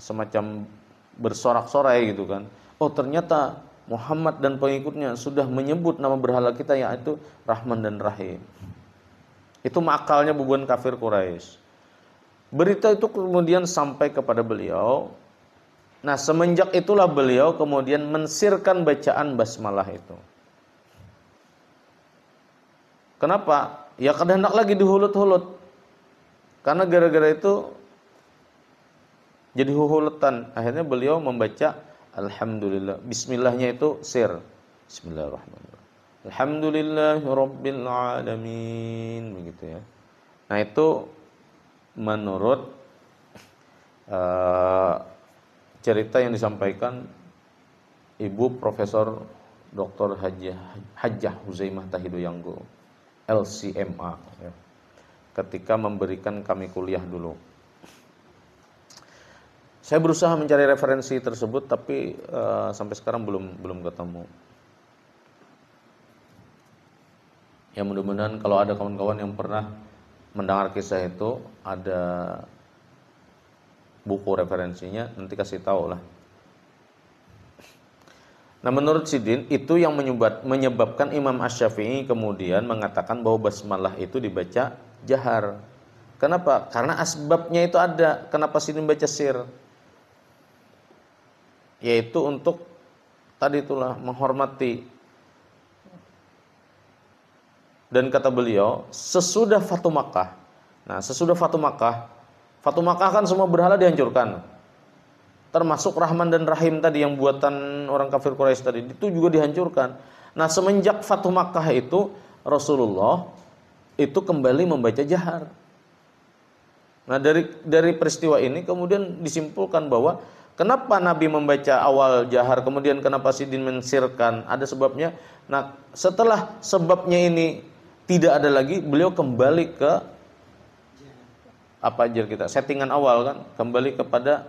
semacam bersorak-sorai gitu kan. Oh, ternyata Muhammad dan pengikutnya sudah menyebut nama berhala kita yaitu Rahman dan Rahim. Itu makalnya bubuhan kafir Quraisy. Berita itu kemudian sampai kepada beliau. Nah, semenjak itulah beliau kemudian mensirkan bacaan basmalah itu. Kenapa? Ya kehendak lagi dihulut-hulut. Karena gara-gara itu jadi huhulutan. Akhirnya beliau membaca Alhamdulillah. Bismillahnya itu sir. Bismillahirrahmanirrahim. Alhamdulillahirabbil alamin, begitu ya. Nah, itu menurut cerita yang disampaikan Ibu Profesor Dr. Hajjah Huzaimah Tahidoyanggo, LCMA ya, ketika memberikan kami kuliah dulu. Saya berusaha mencari referensi tersebut tapi sampai sekarang belum ketemu. Ya mudah-mudahan kalau ada kawan-kawan yang pernah mendengar kisah itu, ada buku referensinya, nanti kasih tahu lah. Nah, menurut Sidin itu yang menyebabkan Imam Asy-Syafi'i kemudian mengatakan bahwa basmalah itu dibaca jahar. Kenapa? Karena asbabnya itu ada. Kenapa Sidin baca sir? Yaitu untuk tadi itulah menghormati. Dan kata beliau, sesudah Fatu Makkah. Nah, sesudah Fatu Makkah kan semua berhala dihancurkan. Termasuk Rahman dan Rahim tadi yang buatan orang kafir Quraisy tadi, itu juga dihancurkan. Nah, semenjak Fatu Makkah itu Rasulullah itu kembali membaca jahar. Nah, dari peristiwa ini kemudian disimpulkan bahwa kenapa Nabi membaca awal jahar, kemudian kenapa Sidin mensirkan, ada sebabnya. Nah, setelah sebabnya ini tidak ada lagi, beliau kembali ke apa ajar kita, settingan awal kan, kembali kepada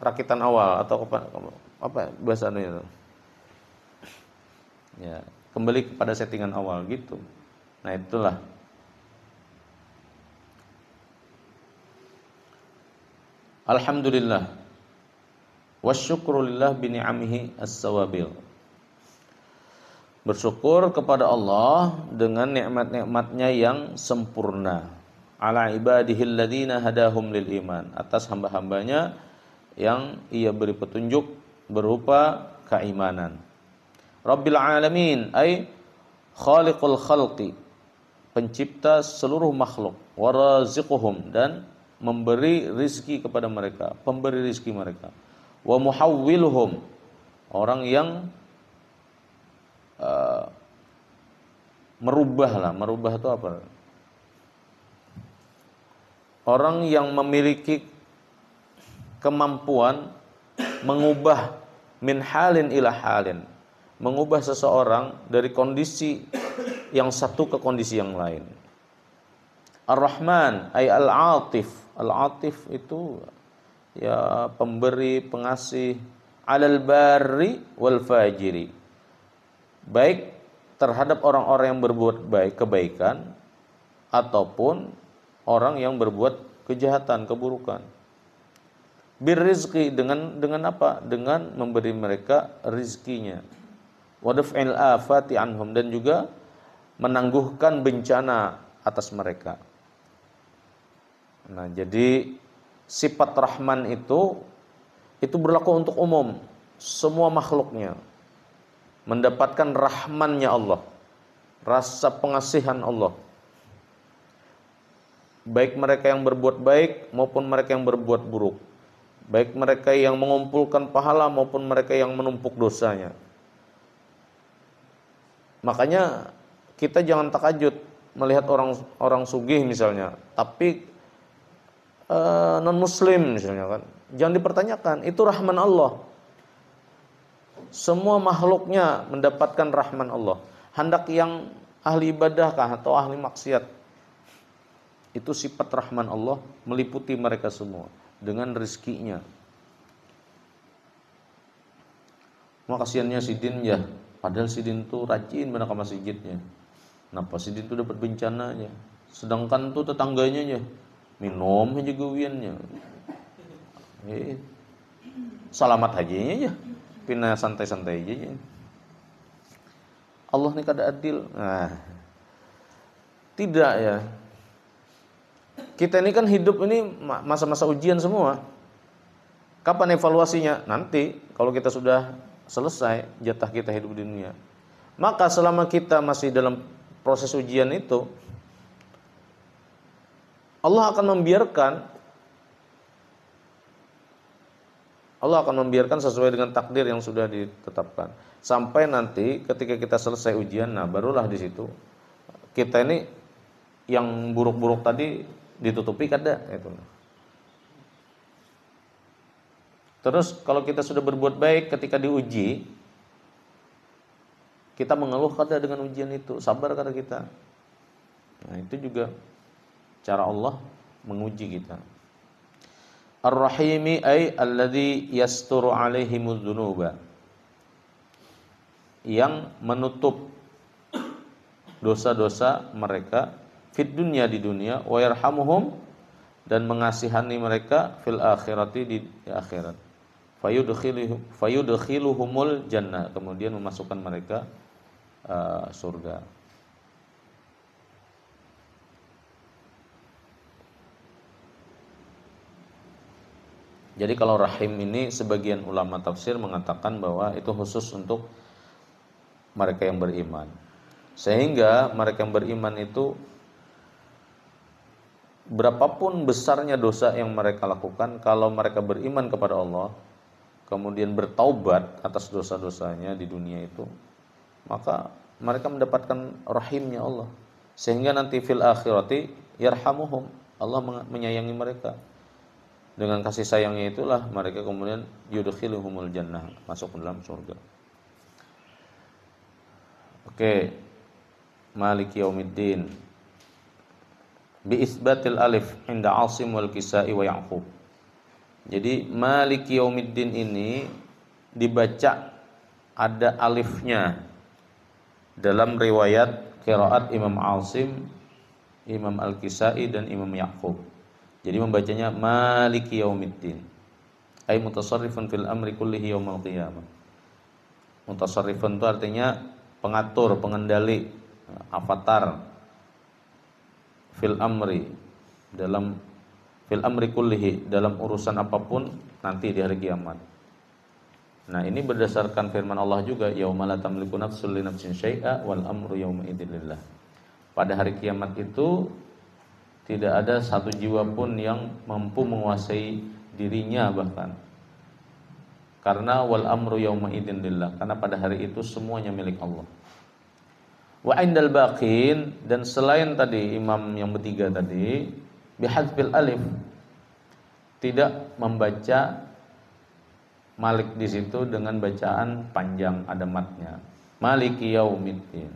rakitan awal atau apa bahasanya itu. Ya, kembali kepada settingan awal gitu. Nah, itulah. Alhamdulillah. Wasyukrulillah bi ni'amihi as-sawabil. Bersyukur kepada Allah dengan nikmat-nikmatnya yang sempurna. Ala ibadihil ladzina hadahum lil iman, atas hamba-hambanya yang ia beri petunjuk berupa keimanan. Rabbil alamin ay khaliqul khalqi, pencipta seluruh makhluk, waraziquhum, dan memberi rizki kepada mereka, pemberi rizki mereka. Wa muhawwiluhum, orang yang merubah itu apa? Orang yang memiliki kemampuan mengubah min halin ila halin, mengubah seseorang dari kondisi yang satu ke kondisi yang lain. Ar-Rahman ay al-Atif. Al-Atif itu ya pemberi, pengasih, alal barri wal fajiri, baik terhadap orang-orang yang berbuat baik, kebaikan, ataupun orang yang berbuat kejahatan, keburukan. Birrizqi, dengan apa? Dengan memberi mereka rizkinya. Wa daf'il afati anhum, dan juga menangguhkan bencana atas mereka. Nah, jadi sifat Rahman itu berlaku untuk umum, semua makhluknya mendapatkan rahmannya Allah, rasa pengasihan Allah. Baik mereka yang berbuat baik maupun mereka yang berbuat buruk. Baik mereka yang mengumpulkan pahala maupun mereka yang menumpuk dosanya. Makanya kita jangan takajud melihat orang sugih misalnya, tapi non muslim misalnya kan. Jangan dipertanyakan, itu rahman Allah. Semua makhluknya mendapatkan rahman Allah. Hendak yang ahli ibadahkah atau ahli maksiat, itu sifat rahman Allah meliputi mereka semua dengan rezekinya. Makasiannya Sidin ya, padahal Sidin tuh rajin benar ke masjidnya. Kenapa Sidin tuh dapat bencananya? Sedangkan tuh tetangganya ya minum aja gawiannya. Salamat hajinya ya, pindah santai-santai aja. Allah nih kada adil. Nah, tidak ya. Kita ini kan hidup ini masa-masa ujian semua. Kapan evaluasinya? Nanti kalau kita sudah selesai jatah kita hidup di dunia. Maka selama kita masih dalam proses ujian itu, Allah akan membiarkan sesuai dengan takdir yang sudah ditetapkan. Sampai nanti ketika kita selesai ujian, nah barulah di situ kita ini yang buruk-buruk tadi ditutupi kada itu. Terus kalau kita sudah berbuat baik ketika diuji, kita mengeluh kada dengan ujian itu, sabar kada kita. Nah, itu juga cara Allah menguji kita. Ar-Rahimi ay alladhi yasturu alaihimudz dzunuba, yang menutup dosa-dosa mereka fid dunya, di dunia, wa yarhamuhum, dan mengasihani mereka fil akhirati, di akhirat. Fayudkhiluhumul jannah, kemudian memasukkan mereka surga. Jadi kalau rahim ini sebagian ulama tafsir mengatakan bahwa itu khusus untuk mereka yang beriman. Sehingga mereka yang beriman itu berapapun besarnya dosa yang mereka lakukan, kalau mereka beriman kepada Allah, kemudian bertaubat atas dosa-dosanya di dunia itu, maka mereka mendapatkan rahimnya Allah. Sehingga nanti fil akhirati yarhamuhum, Allah menyayangi mereka. Dengan kasih sayangnya itulah mereka kemudian yudkhiluhumul jannah, masuk ke dalam surga. Oke. Maliki yaumiddin bi isbatil alif inda Asim wal Kisai wa Ya'qub. Jadi Maliki yaumiddin ini dibaca ada alifnya dalam riwayat qiraat Imam Asim, Imam Al-Kisai dan Imam Ya'qub. Jadi membacanya Maliki yaumiddin, ay mutasarrifun fil amri kullihi yaumal qiyamah. Mutasarrifun itu artinya pengatur, pengendali, avatar fil amri, dalam fil amri kullihi, dalam urusan apapun nanti di hari kiamat. Nah, ini berdasarkan firman Allah juga, yauma la tamliku nafsun li nafsin syai'a wal amru yauma idzin lillah. Pada hari kiamat itu tidak ada satu jiwa pun yang mampu menguasai dirinya bahkan. Karena wal amru yauma idzin lillah, karena pada hari itu semuanya milik Allah. Wa indal baqin, dan selain tadi imam yang bertiga tadi, bihadzfil alif, tidak membaca Malik di situ dengan bacaan panjang, ada matnya. Maliki yaumiddin,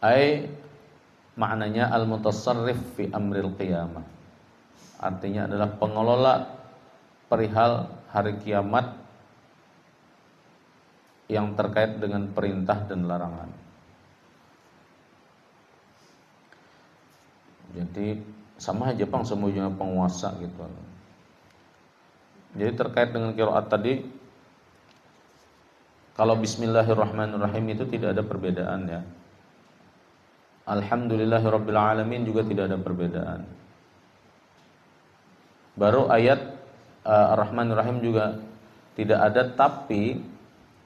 ai maknanya al-mutasarrif fi amril qiyamah, artinya adalah pengelola perihal hari kiamat yang terkait dengan perintah dan larangan. Jadi sama aja Bang, semuanya penguasa gitu. Jadi terkait dengan qiraat tadi, kalau bismillahirrahmanirrahim itu tidak ada perbedaan ya. Alhamdulillahirabbil alamin juga tidak ada perbedaan. Baru ayat Ar-Rahmanir Rahim juga tidak ada, tapi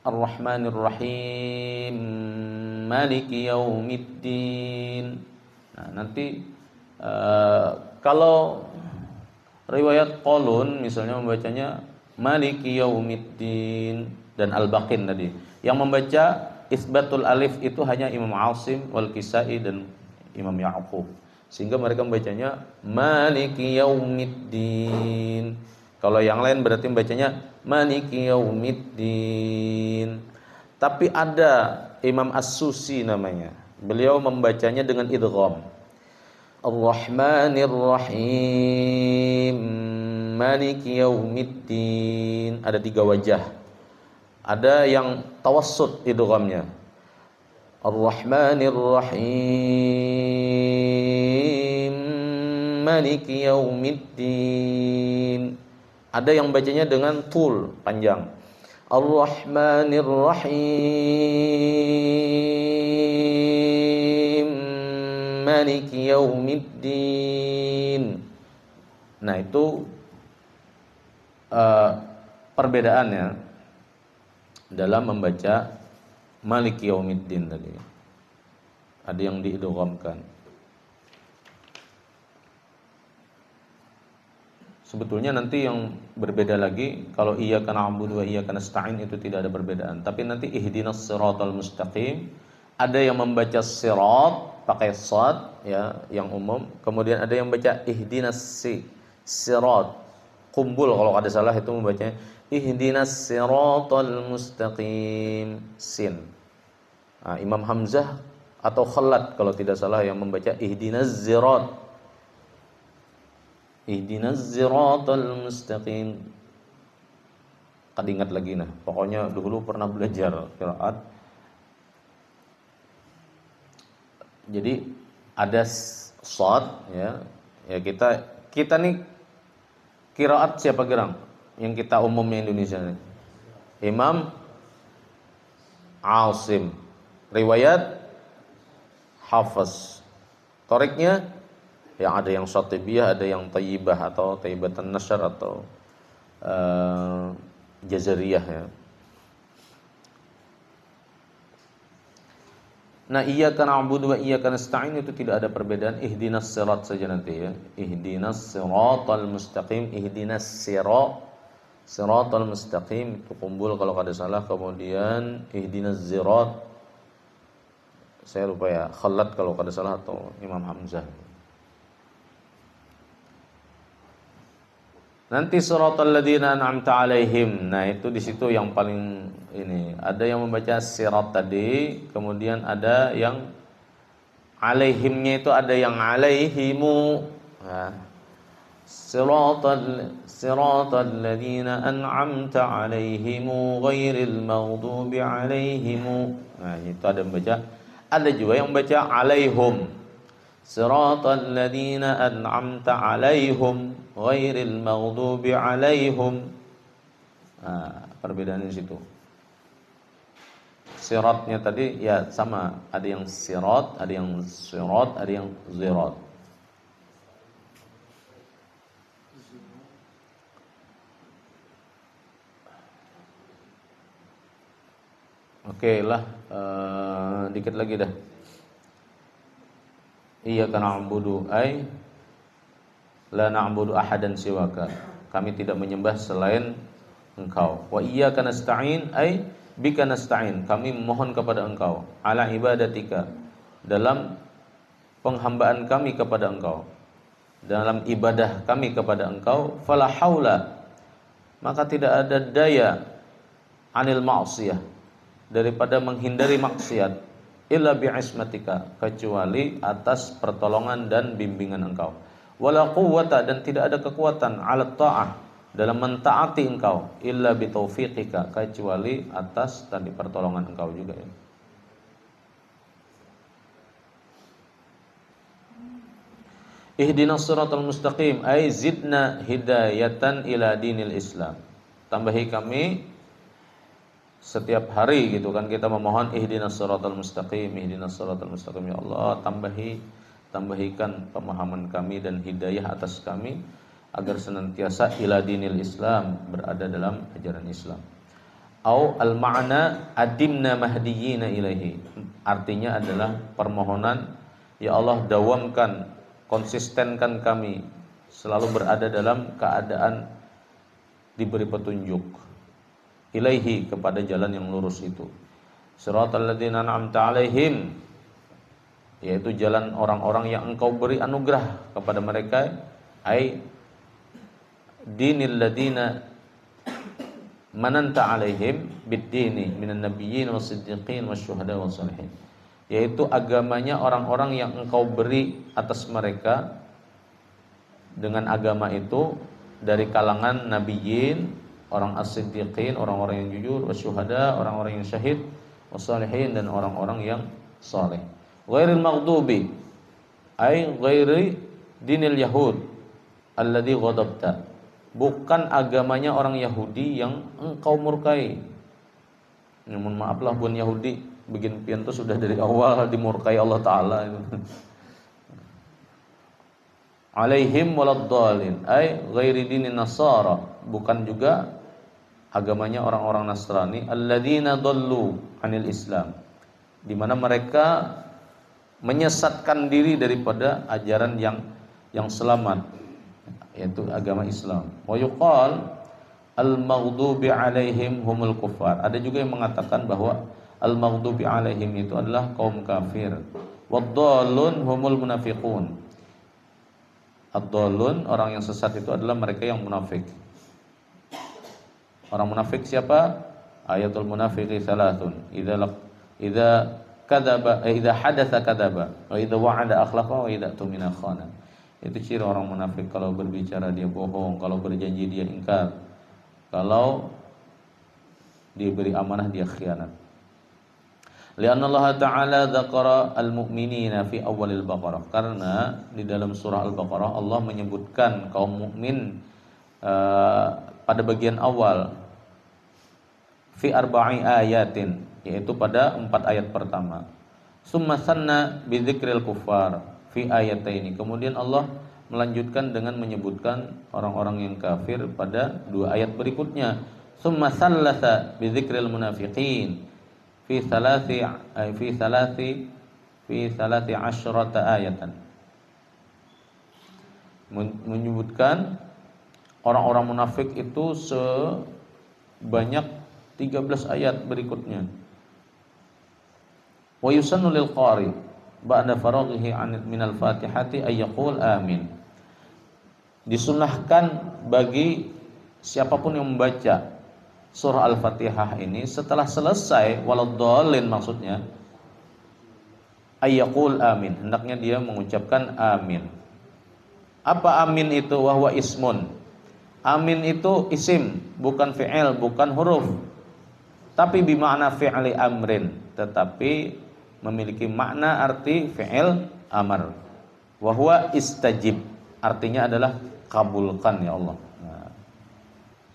Ar-Rahmanir Rahim Maliki Yaumiddin. Nah, nanti kalau riwayat Qalun misalnya membacanya Maliki Yaumiddin dan Al-Baqin tadi. Yang membaca isbatul alif itu hanya Imam Asim wal Kisai dan Imam Ya'qub. Sehingga mereka membacanya Maliki Yaumiddin. Kalau yang lain berarti membacanya Maliki Yaumiddin. Tapi ada Imam As-Susi namanya. Beliau membacanya dengan idgham. Ar-Rahmanir Rahim Maliki Yaumiddin. Ada 3 wajah. Ada yang tawassut idghamnya. Ar-Rahmanir Rahim Maliki Yaumiddin. Ada yang bacanya dengan tul, panjang. Ar-Rahmanir Rahim Maliki Yaumiddin. Nah, itu perbedaannya dalam membaca Maliki Yaumiddin tadi. Ada yang diidghamkan. Sebetulnya nanti yang berbeda lagi, kalau iyyaka na'budu wa iyyaka nasta'in itu tidak ada perbedaan. Tapi nanti ihdinas siratal mustaqim, ada yang membaca sirat pakai shad ya, yang umum. Kemudian ada yang baca ihdinas sirat. Kumbul kalau ada salah itu membacanya ihdinas siratal mustaqim sin. Nah, Imam Hamzah atau Khalad kalau tidak salah yang membaca ihdinas sirat. Ihdinas siratal mustaqim. Kad ingat lagi nah, pokoknya dulu pernah belajar qiraat. Jadi ada shad ya. Ya kita nih qiraat siapa gerang? Yang kita umumnya Indonesia nih. Imam Asim. Riwayat Hafiz. Toriknya yang ada yang Syatibiyah, ada yang Tayyibah atau Tayyibatan Nasr atau Jazariyah ya. Nah, iyyaka na'budu wa iyyaka nasta'in itu tidak ada perbedaan, ihdinas sirat saja nanti ya. Ihdinas siratal mustaqim, ihdinas siratal mustaqim itu kumpul kalau ada salah. Kemudian ihdinas zirat, saya lupa ya, Khalad kalau ada salah atau Imam Hamzah. Nanti siratal ladzina an'amta alaihim. Nah, itu di situ yang paling ini. Ada yang membaca sirat tadi, kemudian ada yang alaihimnya itu ada yang alaihimu. Nah, siratal ladzina an'amta alaihimu ghairil maghdubi alaihimu. Nah, itu ada yang membaca. Ada juga yang membaca alaihum. Siratal ladzina an'amta alaihim ghairil maghdubi alaihim. Nah, perbedaan di situ. Siratnya tadi ya sama, ada yang sirat, ada yang sirat, ada yang zirat. Oke lah, dikit lagi dah. Iyyaka na'budu ay la na'budu ahadan siwaka. Kami tidak menyembah selain Engkau. Wa iyyaka nasta'in ay bika nasta'in. Kami memohon kepada Engkau ala ibadatika, dalam penghambaan kami kepada Engkau, dalam ibadah kami kepada Engkau. Fala haula, maka tidak ada daya anil ma'siyah, daripada menghindari maksiat, illa bi'ismatika, kecuali atas pertolongan dan bimbingan Engkau. Wala quwwata, dan tidak ada kekuatan, ala ta'ah, dalam mentaati Engkau, illa bitaufiqika, kecuali atas tadi pertolongan Engkau juga ya. Ihdinas siratal mustaqim ay zidna hidayatan ila dinil Islam. Tambahi kami setiap hari gitu kan kita memohon ihdinas siratal mustaqim, ihdinas siratal mustaqim, ya Allah tambahkan pemahaman kami dan hidayah atas kami agar senantiasa ila dinil Islam, berada dalam ajaran Islam. Au al-ma'na adimna mahdiyina ilaihi, artinya adalah permohonan, ya Allah dawamkan, konsistenkan kami selalu berada dalam keadaan diberi petunjuk, ilaihi, kepada jalan yang lurus itu. Siratal ladzina an'amta 'alaihim, yaitu jalan orang-orang yang Engkau beri anugerah kepada mereka, ai dinil ladzina mananta 'alaihim bid-dini minan nabiyyin was-siddiqin wasyuhada was-shalihin, yaitu agamanya orang-orang yang Engkau beri atas mereka dengan agama itu dari kalangan nabiyyin, orang as-siddiqin, orang-orang yang jujur, wasyuhada, orang-orang yang syahid, wassalihin, dan orang-orang yang saleh. Ghairil maghdubi ay ghairi dinil yahud alladhi ghadabta, bukan agamanya orang Yahudi yang Engkau murkai. Mohon maaflah bukan Yahudi, bikin pian itu sudah dari awal dimurkai Allah Ta'ala. Alaihim waladdallin ay ghairi dinin nasara, bukan juga agamanya orang-orang Nasrani, alladzina dhallu anil Islam, di mana mereka menyesatkan diri daripada ajaran yang selamat, yaitu agama Islam. Wa yuqal al-maghdubi alaihim humul kuffar, ada juga yang mengatakan bahwa al-maghdubi alaihim itu adalah kaum kafir. Wad-dhallun humul munafiqun, ad-dhallun, orang yang sesat itu adalah mereka yang munafik. Orang munafik siapa? Ayatul munafiqi thalathun, idza kadzaba idza hadatsa kadzaba wa idza wa'ada akhlafa wa idza tumina khana. Itu ciri orang munafik, kalau berbicara dia bohong, kalau berjanji dia ingkar, kalau diberi amanah dia khianat. Lianna Allah Ta'ala dzakara al-mu'minina fi awalil Baqarah, karena di dalam surah Al-Baqarah Allah menyebutkan kaum mukmin pada bagian awal, fi arba'i ayatin, yaitu pada 4 ayat pertama. Summa sanna bi dzikril kuffar fi ayataini, kemudian Allah melanjutkan dengan menyebutkan orang-orang yang kafir pada 2 ayat berikutnya. Summa sallasa bi dzikril munafiqin fi thalathi asyrata ayatan, menyebutkan orang-orang munafik itu sebanyak 13 ayat berikutnya. Wa yusannu lil qari ba'da faraghihi minal fatihati ay yaqul amin, disunahkan bagi siapapun yang membaca surah Al-Fatihah ini setelah selesai waladdallin, maksudnya ayyaqul amin, hendaknya dia mengucapkan amin. Apa amin itu? Wahwa ismun, amin itu isim, bukan fi'il, bukan huruf, tapi bimakna fi'li amrin, tetapi memiliki makna arti fi'il amar. Wahwa istajib, artinya adalah kabulkan ya Allah.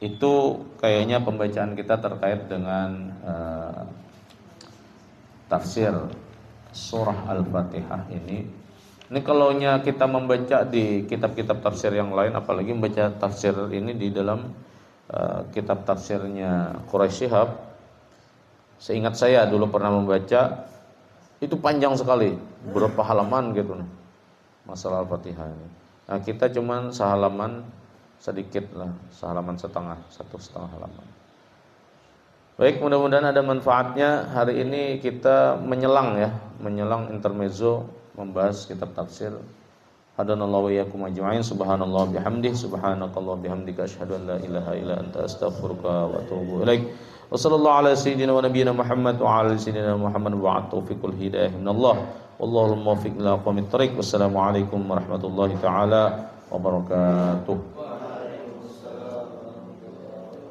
Itu kayaknya pembacaan kita terkait dengan tafsir surah Al-Fatihah ini. Ini kalau kita membaca di kitab-kitab tafsir yang lain, apalagi membaca tafsir ini di dalam kitab tafsirnya Quraisy Shihab, seingat saya dulu pernah membaca, itu panjang sekali, berapa halaman gitu masalah Al-Fatihah ini. Nah, kita cuman sehalaman sedikit lah, sehalaman setengah, 1,5 halaman. Baik, mudah-mudahan ada manfaatnya. Hari ini kita menyelang intermezzo membahas kitab tafsir. Hadanallahu wa iyyakum ajma'in. Subhanallah bihamdihi, subhanakallah bihamdika, asyhadu an la ilaha illa anta, astaghfiruka wa atubu ilaik. Wa sallallahu ala sayyidina wa nabiyyina Muhammad wa ala sayyidina Muhammad wa taufiqul hidayah minallah. Wallahul muwaffiq ila aqwamit thariq. Wassalamu alaikum warahmatullahi taala wabarakatuh.